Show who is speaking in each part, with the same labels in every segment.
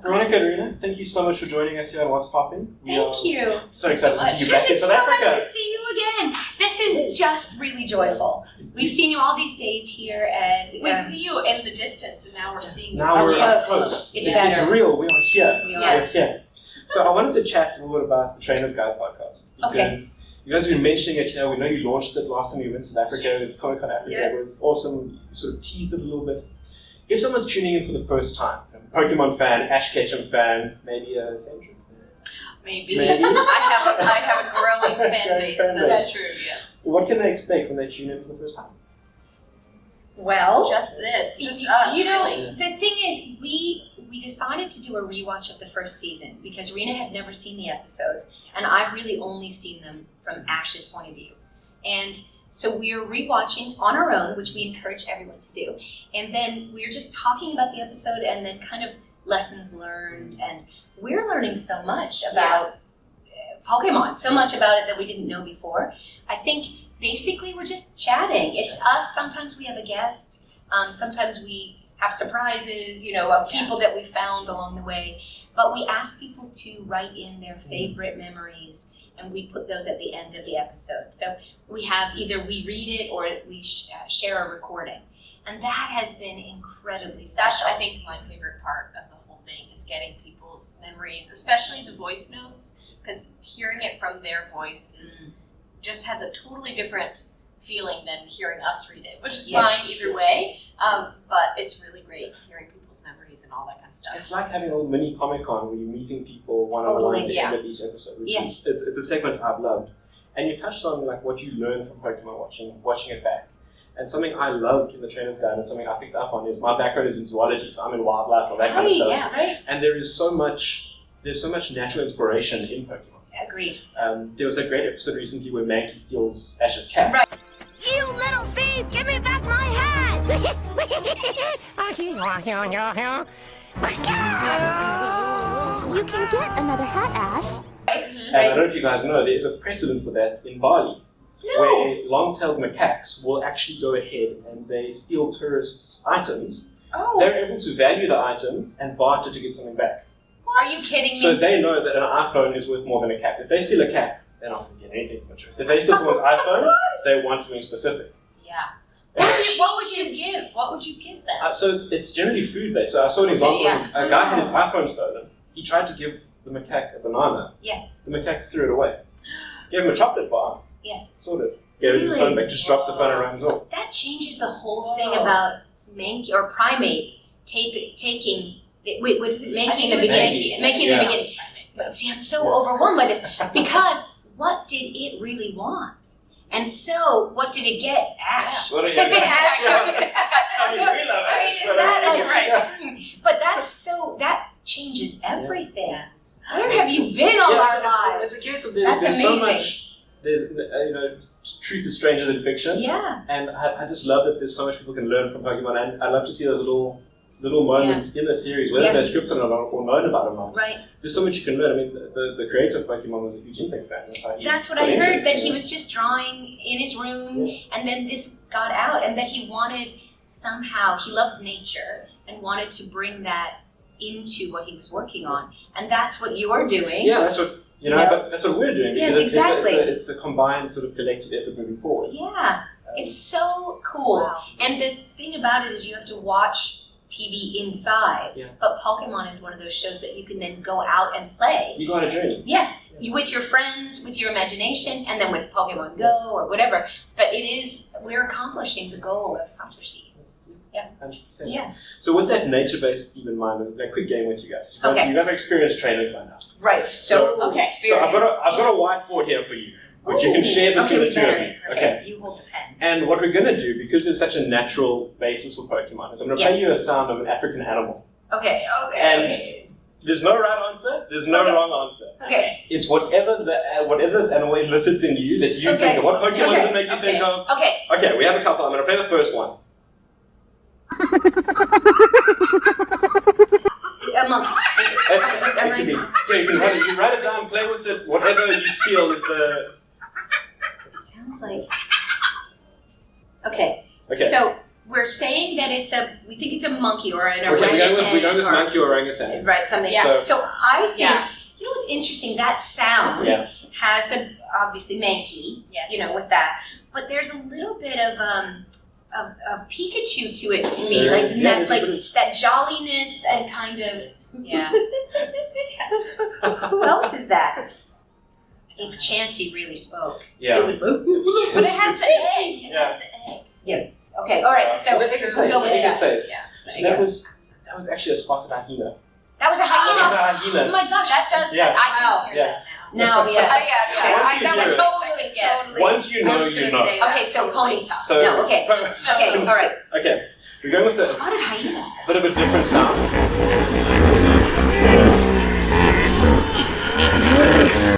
Speaker 1: Veronica and Rena, thank you so much for joining us here on What's Poppin'.
Speaker 2: Thank you.
Speaker 1: So excited to see you back in
Speaker 2: It's
Speaker 1: South
Speaker 2: so
Speaker 1: Africa.
Speaker 2: nice to see you again. This is just really joyful. We've seen you all these days here at...
Speaker 3: We see you in the distance, and now we're seeing you.
Speaker 1: Now we're up
Speaker 2: close.
Speaker 1: close.
Speaker 2: It's better.
Speaker 1: It's real. We are here.
Speaker 2: We are.
Speaker 1: We're here. So I wanted to chat a little bit about the Trainers Guide podcast. Because you guys have been mentioning it, we know you launched it last time you went to South Africa with Comic Con Africa. It was awesome. You sort of teased it a little bit. If someone's tuning in for the first time, Pokemon fan, Ash Ketchum fan, maybe a Central fan.
Speaker 3: Maybe. I have a growing fan base. That's true, yes.
Speaker 1: What can they expect when they tune in for the first time?
Speaker 2: Well,
Speaker 3: just us.
Speaker 2: The thing is, we decided to do a rewatch of the first season because Rena had never seen the episodes, and I've really only seen them from Ash's point of view. And so we're rewatching on our own, which we encourage everyone to do. And then we're just talking about the episode and then kind of lessons learned. And we're learning so much about Pokemon, so much about it that we didn't know before. I think basically we're just chatting. It's us. Sometimes we have a guest. Sometimes we have surprises, of people that we found along the way. But we ask people to write in their favorite memories, and we put those at the end of the episode. So we have either we read it or we share a recording. And that has been incredibly special.
Speaker 3: That's, I think, my favorite part of the whole thing is getting people's memories, especially the voice notes, because hearing it from their voice just has a totally different feeling than hearing us read it, which is fine either way. But it's really great hearing people's memories and all that kind of stuff.
Speaker 1: It's like having a little mini Comic-Con where you're meeting people one-on-one at the end of each episode. It's a segment I've loved. And you touched on what you learned from Pokemon watching it back. And something I loved in the Trainer's Guide and something I picked up on is my background is in zoology, so I'm in wildlife and that kind of stuff.
Speaker 2: Yeah, right.
Speaker 1: And there's so much natural inspiration in Pokemon.
Speaker 2: Agreed.
Speaker 1: There was that great episode recently where Mankey steals Ash's cat.
Speaker 2: Right.
Speaker 4: You little thief! Give me back my hat! You can get another hat, Ash.
Speaker 1: And I don't know if you guys know, there's a precedent for that in Bali.
Speaker 2: No.
Speaker 1: Where long-tailed macaques will actually go ahead and they steal tourists' items.
Speaker 2: Oh.
Speaker 1: They're able to value the items and barter to get something back.
Speaker 2: Are you kidding me?
Speaker 1: So they know that an iPhone is worth more than a cat. If they steal a cat, they're not going to get anything from a tourist. If they steal someone's iPhone, they want something specific.
Speaker 3: Yeah. What would you give? What would you give them?
Speaker 1: So it's generally food-based. So I saw an example of a guy had his iPhone stolen. He tried to give the macaque a banana.
Speaker 2: Yeah.
Speaker 1: The macaque threw it away. Gave him a chocolate bar.
Speaker 2: Yes.
Speaker 1: Sorted. Gave him his phone back. Just drops the phone and runs off.
Speaker 2: That changes the whole thing about Mankey or primate taking. Wait, what is it? Mankey in the beginning. Mankey in the beginning. But see, I'm so overwhelmed by this because what did it really want? And so, what did it get? Ash.
Speaker 1: What did it get?
Speaker 2: Ash.
Speaker 1: I mean, we love Ash.
Speaker 2: Is that right? But that changes everything. Yeah. Where have you been all our lives?
Speaker 1: It's a case of
Speaker 2: That's
Speaker 1: there's
Speaker 2: amazing.
Speaker 1: so much. There's truth is stranger than fiction.
Speaker 2: Yeah.
Speaker 1: And I just love that there's so much people can learn from Pokemon, and I love to see those little moments in the series, whether they're scripted or known about or not.
Speaker 2: Right.
Speaker 1: There's so much you can learn. I mean, the creator of Pokemon was a huge insect fan.
Speaker 2: That's what I heard, that he was just drawing in his room, and then this got out, and that he wanted somehow, he loved nature, and wanted to bring that into what he was working on. And that's what you're doing.
Speaker 1: Yeah, that's what, but that's what we're doing.
Speaker 2: Yes,
Speaker 1: because
Speaker 2: exactly.
Speaker 1: It's a combined sort of collective effort moving forward.
Speaker 2: Yeah. It's so cool.
Speaker 3: Wow.
Speaker 2: And the thing about it is you have to watch TV inside, but Pokemon is one of those shows that you can then go out and play.
Speaker 1: You go on a journey.
Speaker 2: Yes, with your friends, with your imagination, and then with Pokemon Go or whatever. But we're accomplishing the goal of Satoshi. Yeah.
Speaker 1: 100%.
Speaker 2: Yeah.
Speaker 1: So with that nature-based theme in mind, a quick game with you guys.
Speaker 2: Okay.
Speaker 1: You guys are experienced trainers by now.
Speaker 2: Right. So
Speaker 1: I've got a whiteboard here for you, which you can share between the two of you.
Speaker 2: Okay. So you hold the pen.
Speaker 1: And what we're going to do, because there's such a natural basis for Pokemon, is I'm going to play you a sound of an African animal.
Speaker 2: Okay.
Speaker 1: And there's no right answer. There's no wrong answer.
Speaker 2: Okay.
Speaker 1: It's whatever this animal elicits in you that you think of. What Pokemon does it make you think of?
Speaker 2: Okay.
Speaker 1: Okay, we have a couple. I'm going to play the first one.
Speaker 2: A monkey.
Speaker 1: You write it down, play with it, whatever you feel is the...
Speaker 2: It sounds like... Okay. So we're saying that we think it's a monkey or an
Speaker 1: Okay,
Speaker 2: orangutan.
Speaker 1: we're going with monkey or orangutan.
Speaker 2: Right, something.
Speaker 3: Yeah.
Speaker 2: So I think, you know what's interesting? That sound has the, obviously, Mankey,
Speaker 3: Yes.
Speaker 2: with that. But there's a little bit of Pikachu to it to me.
Speaker 1: There
Speaker 2: Like,
Speaker 1: is, yeah,
Speaker 2: that jolliness and kind of...
Speaker 3: Yeah.
Speaker 2: Who else is that? If Chansey really spoke,
Speaker 1: Yeah.
Speaker 2: it would move.
Speaker 3: But it has the egg. It has the egg.
Speaker 2: Okay, all right. So
Speaker 1: I think it's safe.
Speaker 2: we'll go with that.
Speaker 1: safe.
Speaker 3: Yeah.
Speaker 1: So that was actually a spotted hyena.
Speaker 2: That was a hyena.
Speaker 1: That was a
Speaker 2: Oh
Speaker 1: hyena.
Speaker 2: my gosh,
Speaker 3: That does.
Speaker 1: Yeah.
Speaker 3: I can hear
Speaker 1: Yeah.
Speaker 3: that now.
Speaker 2: Now, yes.
Speaker 1: Once you
Speaker 3: That
Speaker 1: hear
Speaker 3: was
Speaker 1: it.
Speaker 3: totally
Speaker 2: Totally.
Speaker 1: Once you know,
Speaker 3: I was
Speaker 1: you
Speaker 3: gonna
Speaker 1: know.
Speaker 3: say that.
Speaker 2: Okay, so ponytail.
Speaker 1: So,
Speaker 2: No, okay. Okay, all right.
Speaker 1: Okay, we're going with a
Speaker 2: Spotted hyena.
Speaker 1: bit of a different sound.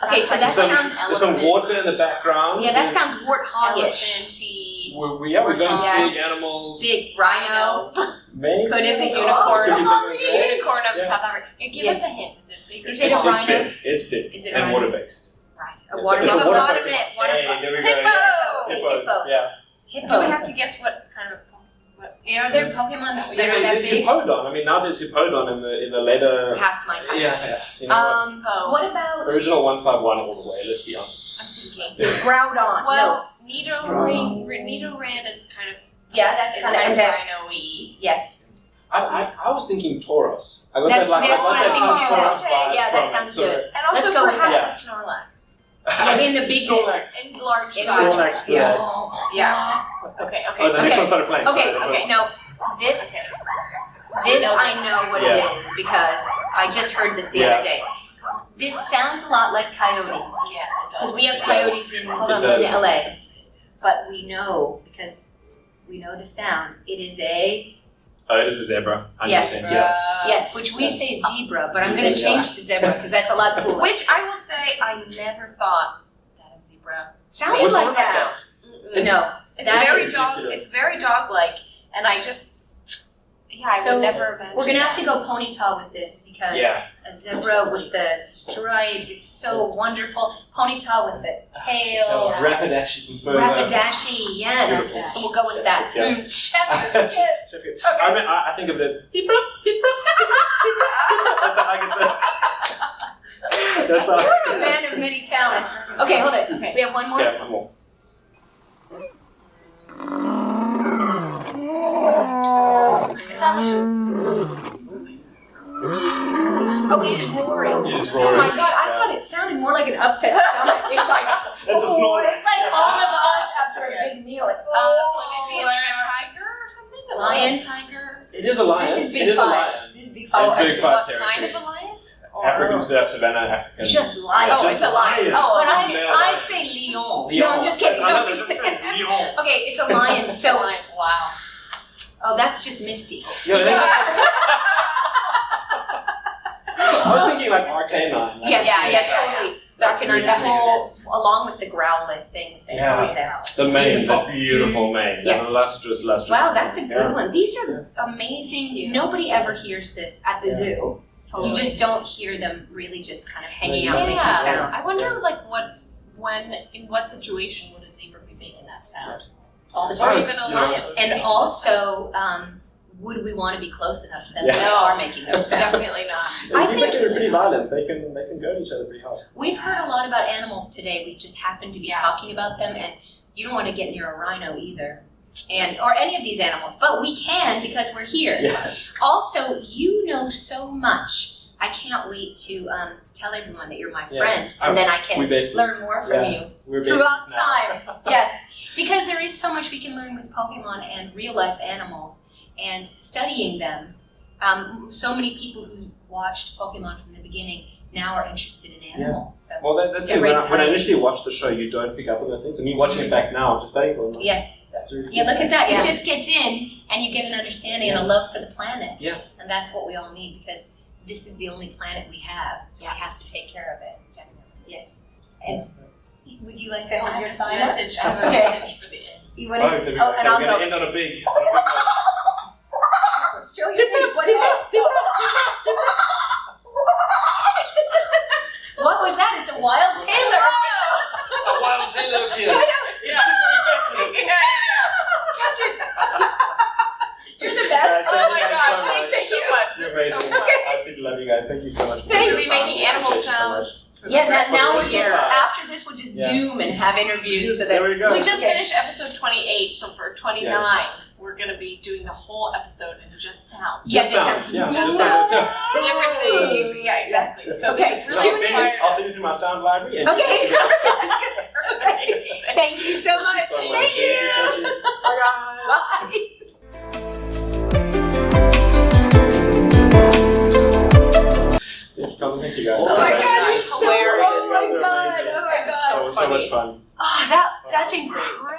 Speaker 2: Okay, so that sounds.
Speaker 1: There's some water in the background.
Speaker 2: Yeah, that
Speaker 1: There's-
Speaker 2: sounds warthog-ish.
Speaker 3: Elephanty.
Speaker 1: We're going
Speaker 2: Yes.
Speaker 1: big animals.
Speaker 2: Big rhino.
Speaker 1: Maybe.
Speaker 2: Could it be
Speaker 3: Unicorn.
Speaker 1: Could be bigger than that.
Speaker 3: Unicorn of
Speaker 1: Yeah.
Speaker 3: South Africa. Give
Speaker 2: Yes.
Speaker 3: us a hint. Is it big or
Speaker 2: Is it
Speaker 3: small?
Speaker 2: a
Speaker 1: It's
Speaker 2: rhino?
Speaker 1: big. It's big.
Speaker 2: Is it a
Speaker 1: and
Speaker 2: rhino?
Speaker 1: water-based.
Speaker 2: A
Speaker 1: It's
Speaker 2: water
Speaker 1: a
Speaker 3: Hippo.
Speaker 1: water-based.
Speaker 3: Hippo.
Speaker 1: Hey, there we go.
Speaker 3: Hippo.
Speaker 1: Yeah.
Speaker 2: Hippo.
Speaker 1: Hippos. Yeah.
Speaker 2: Hippo.
Speaker 3: Do we have to guess what kind of?
Speaker 2: Are there Pokemon that
Speaker 1: There's,
Speaker 2: are that
Speaker 1: there's
Speaker 2: big?
Speaker 1: Hippodon. I mean, now there's Hippodon in the later.
Speaker 2: Past my time.
Speaker 1: Yeah. You know
Speaker 3: Oh.
Speaker 2: What about
Speaker 1: Original 151 all the way. Let's be honest.
Speaker 3: I'm thinking.
Speaker 2: Groudon?
Speaker 3: Well, Nidoran is kind of
Speaker 2: Yeah, that's
Speaker 3: is
Speaker 2: kind of
Speaker 3: rhino-y.
Speaker 2: Yes.
Speaker 1: I was thinking Tauros. I got
Speaker 2: That's
Speaker 1: that like
Speaker 2: what
Speaker 1: I
Speaker 2: I
Speaker 1: got
Speaker 2: think
Speaker 1: that
Speaker 2: too.
Speaker 1: Tauros vibe
Speaker 2: Yeah, that
Speaker 1: from it.
Speaker 2: sounds
Speaker 1: So-
Speaker 2: good.
Speaker 3: And also
Speaker 2: Let's go with
Speaker 3: perhaps a Snorlax.
Speaker 2: Yeah, in the bigness.
Speaker 1: Snorlax.
Speaker 3: In large
Speaker 2: In
Speaker 3: size.
Speaker 1: Snorlax,
Speaker 2: Yeah.
Speaker 3: Yeah. Okay,
Speaker 1: Oh, the next
Speaker 2: Okay.
Speaker 1: one started playing.
Speaker 2: Okay,
Speaker 1: Sorry, that was-
Speaker 2: okay. Now this I know what it is because I just heard this the other day. This sounds a lot like coyotes
Speaker 3: Yes, it
Speaker 2: because
Speaker 3: does.
Speaker 2: we have
Speaker 1: It
Speaker 2: coyotes
Speaker 1: does.
Speaker 2: in
Speaker 1: It does.
Speaker 2: LA, but we know because we know the sound. It is a
Speaker 1: Oh, it is a zebra. 100%.
Speaker 2: Yes.
Speaker 1: Yeah.
Speaker 2: yes, which we say zebra, but I'm
Speaker 1: Zebra,
Speaker 2: going to change to zebra because that's a lot cooler.
Speaker 3: Which I will say, I never thought that a zebra.
Speaker 2: sounded
Speaker 1: What's
Speaker 2: like
Speaker 1: on
Speaker 2: that.
Speaker 1: It's-
Speaker 2: No,
Speaker 3: It's
Speaker 2: That
Speaker 3: very
Speaker 2: is
Speaker 3: dog.
Speaker 1: ridiculous.
Speaker 3: It's very dog-like, and I just, I
Speaker 2: So,
Speaker 3: would never imagine.
Speaker 2: we're gonna have to go ponytail with this because
Speaker 1: Yeah.
Speaker 2: a zebra with the stripes, it's so wonderful. Ponytail with the tail.
Speaker 1: So
Speaker 3: Yeah.
Speaker 1: Rapidash even further.
Speaker 2: Rapidashi, yes.
Speaker 1: Beautiful.
Speaker 2: So we'll go with that.
Speaker 1: Yeah.
Speaker 2: Chef's kiss.
Speaker 1: Okay. I think of it as zebra, zebra, zebra. That's how I get the. That's how.
Speaker 2: You're a man of many talents. Okay, hold it.
Speaker 3: Okay.
Speaker 2: We have one more.
Speaker 1: Okay, one more.
Speaker 3: It's on the
Speaker 2: Oh, it is roaring.
Speaker 1: It is
Speaker 2: Oh
Speaker 1: roaring.
Speaker 2: my god, I
Speaker 1: Yeah.
Speaker 2: thought it sounded more like an upset stomach. It's like,
Speaker 1: That's a Snorlax.
Speaker 2: It's like all of us after a big meal. Like,
Speaker 3: would it be like a tiger or something? A
Speaker 2: Lion.
Speaker 3: tiger?
Speaker 1: It is a lion.
Speaker 2: This is big
Speaker 1: it is
Speaker 2: five.
Speaker 1: a lion.
Speaker 2: This is big
Speaker 1: It's
Speaker 2: five.
Speaker 1: big five
Speaker 3: What
Speaker 1: territory.
Speaker 3: kind of a lion? Or-
Speaker 1: African savannah African.
Speaker 2: Just lion.
Speaker 3: Oh, it's a lion. Oh,
Speaker 2: But I,
Speaker 1: Yeah,
Speaker 2: I
Speaker 1: lion.
Speaker 2: say lion. No,
Speaker 1: Lion.
Speaker 2: I'm just kidding.
Speaker 1: I
Speaker 2: No.
Speaker 1: love it. That's right. Lion.
Speaker 2: Okay, it's a lion.
Speaker 3: It's a
Speaker 2: So,
Speaker 3: lion. Wow.
Speaker 2: oh, that's just Misty.
Speaker 1: Yeah, I think it's just- I was thinking like Arcanine. Like
Speaker 2: Yes,
Speaker 3: yeah,
Speaker 2: totally.
Speaker 1: That's
Speaker 2: Recognize
Speaker 1: really
Speaker 2: that whole,
Speaker 1: makes
Speaker 2: along with the growler thing. They
Speaker 1: Yeah.
Speaker 2: put there.
Speaker 1: The mane,
Speaker 2: Beautiful.
Speaker 1: the beautiful mane.
Speaker 2: Yes.
Speaker 1: The lustrous.
Speaker 2: Wow, that's a good
Speaker 1: Yeah.
Speaker 2: one. These are amazing.
Speaker 3: Cute.
Speaker 2: Nobody ever hears this at the
Speaker 1: Yeah.
Speaker 2: zoo.
Speaker 3: Totally.
Speaker 2: You just don't hear them really just kind of hanging
Speaker 1: Yeah.
Speaker 2: out making
Speaker 3: I
Speaker 2: sounds.
Speaker 3: wonder, like, in what situation would a zebra be making that sound?
Speaker 2: All the
Speaker 3: Or
Speaker 2: time.
Speaker 3: even a
Speaker 1: you know,
Speaker 3: lion.
Speaker 2: And also, would we want to be close enough to them?
Speaker 1: Yeah.
Speaker 2: They are making those sounds.
Speaker 3: Definitely not.
Speaker 2: I
Speaker 1: It seems like
Speaker 2: think-
Speaker 1: they're pretty violent. They can go at each other pretty hard.
Speaker 2: We've heard a lot about animals today. We just happened to be
Speaker 3: Yeah.
Speaker 2: talking about them, and you don't want to get near a rhino either, or any of these animals. But we can because we're here.
Speaker 1: Yeah.
Speaker 2: Also, you know so much. I can't wait to tell everyone that you're my
Speaker 1: Yeah.
Speaker 2: friend, and then I can
Speaker 1: We based
Speaker 2: learn
Speaker 1: this.
Speaker 2: more from
Speaker 1: Yeah.
Speaker 2: you
Speaker 1: We're
Speaker 2: throughout
Speaker 1: based now.
Speaker 2: time. Yes, because there is so much we can learn with Pokemon and real life animals, and studying them. So many people who watched Pokemon from the beginning now are interested in animals. So
Speaker 1: Well, that's
Speaker 2: It's a
Speaker 1: it. When
Speaker 2: great
Speaker 1: I
Speaker 2: time.
Speaker 1: initially watched the show, you don't pick up on those things. And me watching it back now, just studying for them.
Speaker 2: Yeah.
Speaker 1: That's really
Speaker 2: yeah,
Speaker 1: cool.
Speaker 2: look at that.
Speaker 3: Yeah.
Speaker 2: It just gets in, and you get an understanding and a love for the planet.
Speaker 1: Yeah.
Speaker 2: And that's what we all need because this is the only planet we have, so we have to take care of it. Yes. And would you like to
Speaker 3: I
Speaker 2: hold
Speaker 3: have
Speaker 2: your
Speaker 3: a
Speaker 2: sign up?
Speaker 3: message. I have a
Speaker 2: Okay.
Speaker 3: message for the end.
Speaker 2: You
Speaker 1: Oh,
Speaker 2: want to?
Speaker 1: there we
Speaker 2: Oh,
Speaker 1: go.
Speaker 2: and
Speaker 1: Okay,
Speaker 2: I'll
Speaker 1: we're going
Speaker 2: go.
Speaker 1: to end on a big.
Speaker 2: Show your name. What is it? What was that? It's a wild Taylor.
Speaker 1: A wild Taylor appeared. It's super effective.
Speaker 2: Catch it. You're the best.
Speaker 1: Thank
Speaker 3: Oh my
Speaker 1: you guys
Speaker 3: gosh,
Speaker 1: so
Speaker 3: thank
Speaker 1: much.
Speaker 3: you so much.
Speaker 1: You're
Speaker 3: This is so
Speaker 1: amazing.
Speaker 3: fun.
Speaker 1: I absolutely love you guys. Thank you so much.
Speaker 2: Thank
Speaker 3: We'll be making animal
Speaker 1: Appreciate you so much.
Speaker 3: sounds. For the
Speaker 2: Yeah,
Speaker 3: rest
Speaker 2: now
Speaker 3: of
Speaker 2: we're
Speaker 3: the
Speaker 2: just
Speaker 3: year.
Speaker 2: after this we'll just Zoom and have interviews so that
Speaker 1: There we go.
Speaker 3: We just
Speaker 2: Okay.
Speaker 3: finished episode 28, so for 29, we're going to be doing the whole episode in just sound.
Speaker 2: Yeah,
Speaker 1: Just
Speaker 2: just
Speaker 1: sounds.
Speaker 2: sounds.
Speaker 1: Yeah.
Speaker 3: Just
Speaker 1: sounds.
Speaker 3: sounds. Different things. Yeah, exactly. So
Speaker 2: Okay.
Speaker 3: really inspired
Speaker 1: I'll
Speaker 3: us.
Speaker 1: send you to my sound library. And
Speaker 2: Okay.
Speaker 1: you guys
Speaker 2: That's good. Perfect. Thank you so much.
Speaker 1: so much.
Speaker 2: Thank you.
Speaker 1: Bye guys.
Speaker 2: Bye.
Speaker 1: Thank you guys.
Speaker 3: Oh my God, you're
Speaker 2: so
Speaker 3: hilarious.
Speaker 2: Oh my
Speaker 1: You guys are
Speaker 2: God.
Speaker 1: amazing.
Speaker 2: Oh my God.
Speaker 1: So much fun.
Speaker 2: Oh, that's incredible.